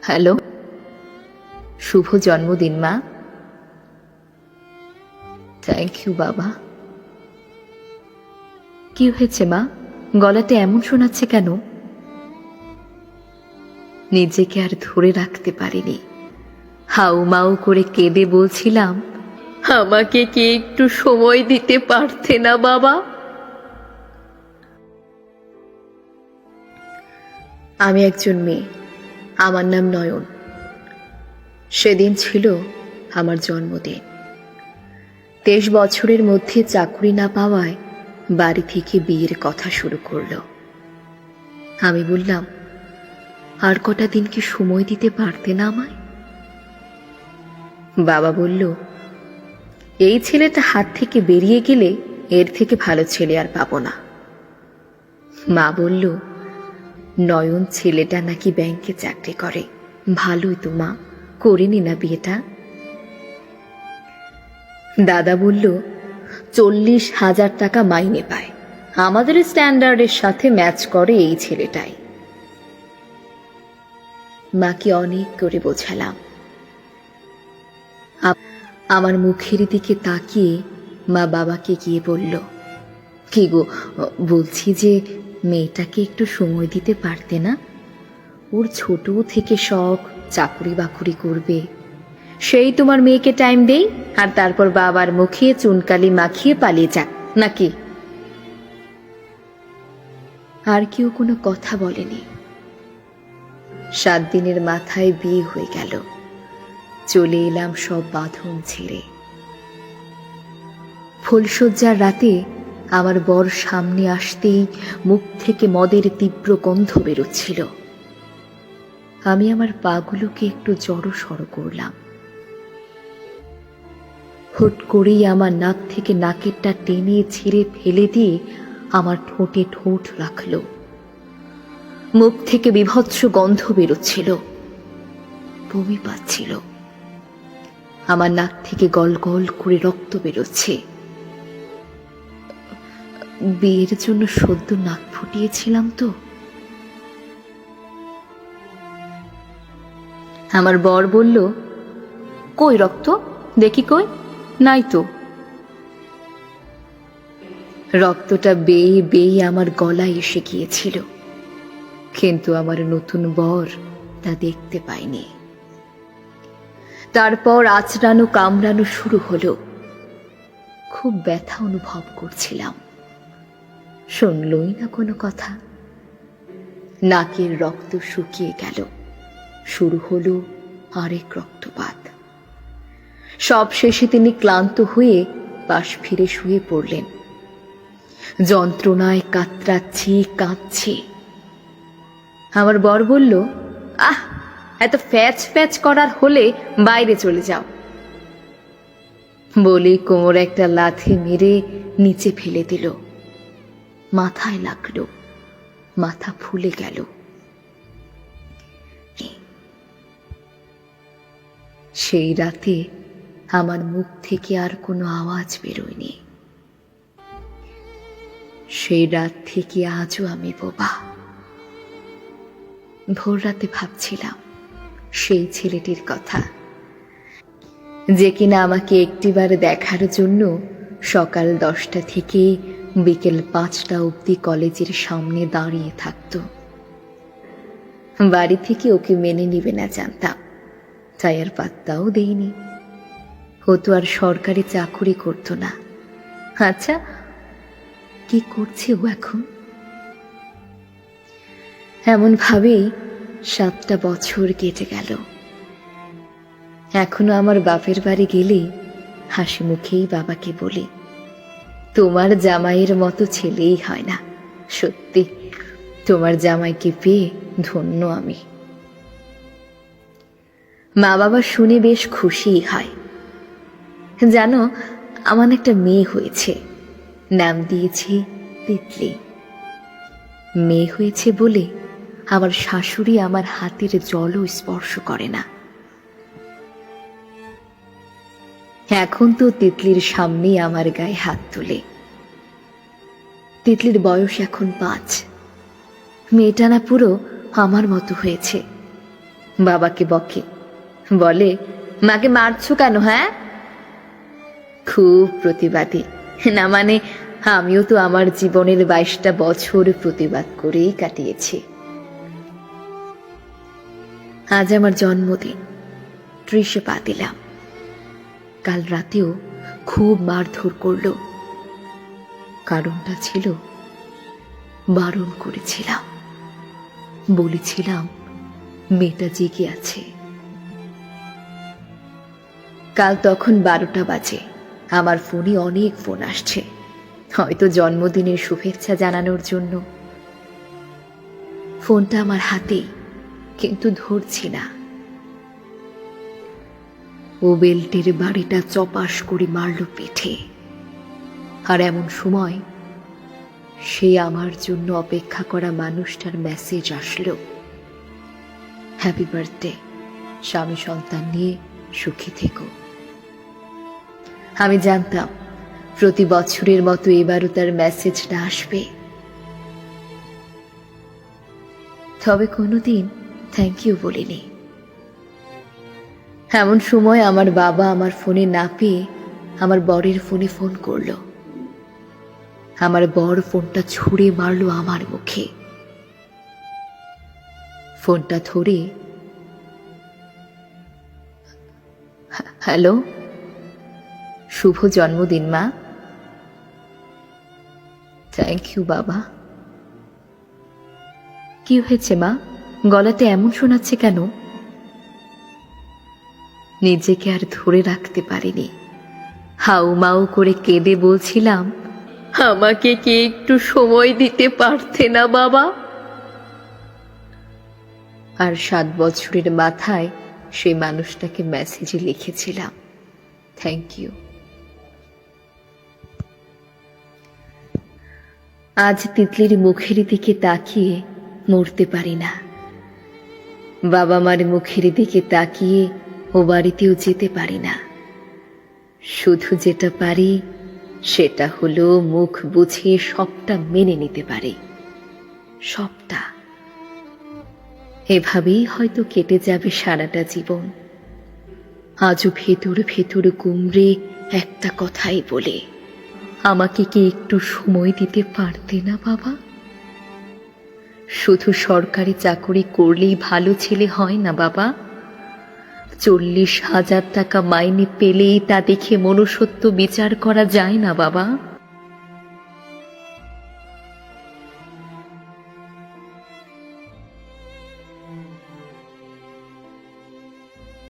Hello, শুভ জন্মদিন মা। Thank you বাবা। কি হয়েছে মা, গলাটা এমন শোনাচ্ছে কেন? নিজেকে আর ধরে রাখতে পারিনি, হাউ মাউ করে কেঁদে বলছিলাম, আমাকে কি একটু সময় দিতে পারতে না বাবা? আমি একজন মেয়ে, আমার নাম নয়ন। সেদিন ছিল আমার জন্মদিন। 23 বছরের মধ্যে চাকরি না পাওয়ায় বাড়ি থেকে বিয়ের কথা শুরু করলো। আমি বললাম, আর কটা দিন কি সময় দিতে পারতে না আমায়? বাবা বলল, এই ছেলেটা হাত থেকে বেরিয়ে গেলে এর থেকে ভালো ছেলে আর পাবো না। মা বলল, নয়ন ছেলেটা নাকি ব্যাংকে চাকরি করে, ভালোই তো মা, করে নি না বিয়েটা। দাদা বলল, 40,000 টাকা মাইনে পায়, আমাদের স্ট্যান্ডার্ডের সাথে ম্যাচ করে এই ছেলেটাই। মাকে অনেক করে বোঝালাম। আমার মুখের দিকে তাকিয়ে মা বাবাকে গিয়ে বলল, কি গো, বলছি যে মেয়েটাকে একটু সময় দিতে পারতে না? ওর ছোট থেকে শখ চাকরি বাকরি করবে, সেই তোমার মেয়েকে টাইম দেই আর তারপর বাবার মুখে চুনকালি মাখিয়ে পালিয়ে যাক নাকি? আর কেউ কোনো কথা বলেনি। 7 দিনের মাথায় বিয়ে হয়ে গেল। চলে এলাম সব বাঁধন ছেড়ে। ফুলশয্যার রাতে আমার বর সামনে আসতেই মুখ থেকে মদের তীব্র গন্ধ বেরোচ্ছিল। আমি আমার পাগুলোকে একটু জড়সড় করলাম। হুট করেই আমার নাক থেকে নাকেরটা টেনে ছিঁড়ে ফেলে দিয়ে আমার ঠোঁটে ঠোঁট রাখল। মুখ থেকে বীভৎস গন্ধ বেরোচ্ছিল, বমি পাচ্ছিল। আমার নাক থেকে গল গল করে রক্ত বেরোচ্ছে। বিয়ের জন্য সদ্য নাক ফুটিয়েছিলাম তো। আমার বর বলল, কই রক্ত দেখি, কই? নাই তো। রক্তটা বেয়ে বেয়ে আমার গলায় এসে গিয়েছিল, কিন্তু আমার নতুন বর তা দেখতে পাইনি। তারপর আঁচড়ানো কামড়ানো শুরু হলো। খুব ব্যথা অনুভব করছিলাম, শুনলই না কোনো কথা। নাকের রক্ত শুকিয়ে গেল, শুরু হলো আরেক রক্তপাত। সব শেষে তিনি ক্লান্ত হয়ে পাশ ফিরে শুয়ে পড়লেন। যন্ত্রণায় কাতরাচ্ছি, কাঁদছি। আমার বর বলল, আহ, এত ফ্যাচ ফ্যাচ করার হলে বাইরে চলে যাও। বলে কোমর একটা লাথি মেরে নিচে ফেলে দিল। মাথায় লাগলো, মাথা ফুলে গেল। সেই রাতে আমার মুখ থেকে আর কোনো আওয়াজ বেরোয়নি। সেই রাত থেকে আজও আমি বোবা। ভোর রাতে ভাবছিলাম সেই ছেলেটির কথা, যে কিনা আমাকে একটিবার দেখার জন্য সকাল 10টা থেকে বিকেল 5টা অবধি কলেজের সামনে দাঁড়িয়ে থাকত। বাড়ি থেকে ওকে মেনে নিবে না জানতাম, তাই আর পাত্তাও দেইনি। ও তো আর সরকারি চাকুরি করতো না। আচ্ছা, কি করছে ও এখন? এমন ভাবেই 7টা বছর কেটে গেল। এখনো আমার বাপের বাড়ি গেলেই হাসি মুখেই বাবাকে বলি, তোমার জামাইয়ের মতো ছেলেই হয় না। সত্যি তোমার জামাইকে পেয়ে ধন্য আমি। মা বাবা শুনে বেশ খুশিই হয়। জানো, আমার একটা মেয়ে হয়েছে, নাম দিয়েছি তিতলি। মেয়ে হয়েছে বলে আমার শাশুড়ি আমার হাতের জলও স্পর্শ করে না। এখন তো তিতলির সামনেই আমার গায়ে হাত তোলে। তিতলির বয়স এখন 5। মেয়েটা না পুরো আমার মতো হয়েছে। বাবাকে বকে, বলে, মাকে মারছো কেন? হ্যাঁ, খুব প্রতিবাদী। না মানে আমিও তো আমার জীবনের 22টা বছর প্রতিবাদ করেই কাটিয়েছি। আজ আমার জন্মদিন, 30 পা দিলাম। কাল রাতেও খুব মারধর করলো। কারণটা ছিল, বারণ করেছিলাম, বলেছিলাম মেয়েটা জেগে আছে। কাল তখন 12টা বাজে। আমার ফোনে অনেক ফোন আসছে, হয়তো জন্মদিনের শুভেচ্ছা জানানোর জন্য। ফোনটা আমার হাতেই, কিন্তু ধরছি না। ও বেল্টের বাড়িটা চপাস করে মারল পিঠে। আর এমন সময় সে আমার জন্য অপেক্ষা করা মানুষটার মেসেজ আসলো, হ্যাপি বার্থডে, স্বামী সন্তান নিয়ে সুখী থেকো। আমি জানতাম প্রতি বছরের মতো এবারও তার মেসেজটা আসবে, তবে কোনোদিন থ্যাংক ইউ বলিনি। এমন সময় আমার বাবা আমার ফোনে না পেয়ে আমার বরের ফোনে ফোন করলো। আমার বর ফোনটা ছুঁড়ে মারলো আমার মুখে। ফোনটা ধরে, হ্যালো, শুভ জন্মদিন মা। থ্যাংক ইউ বাবা। কি হয়েছে মা, গলাতে এমন শোনাচ্ছে কেন? নিজেকে আর ধরে রাখতে পারিনি, হাউ মাউ করে কেঁদে বলছিলাম, আমাকে কি একটু সময় দিতে পারতে না বাবা? আর 7 বছরের মাথায় সেই মানুষটাকে মেসেজে লিখেছিলাম, থ্যাংক ইউ। আজ তিতলির মুখের দিকে তাকিয়ে মরতে পারি না। বাবা মার মুখের দিকে তাকিয়ে ও বাড়িতেও যেতে পারি না। শুধু যেটা পারি সেটা হলো মুখ বুঝে সবটা মেনে নিতে পারি, সবটা। এভাবেই হয়তো কেটে যাবে সারাটা জীবন। আজও ভেতর ভেতর গুমরে একটা কথাই বলে, আমাকে কি একটু সময় দিতে পারতে না বাবা? শুধু সরকারি চাকরি করলেই ভালো ছেলে হয় না বাবা। 40,000 টাকা মাইনে পেলেই তা দেখে মনুষ্যত্ব বিচার করা যায় না বাবা।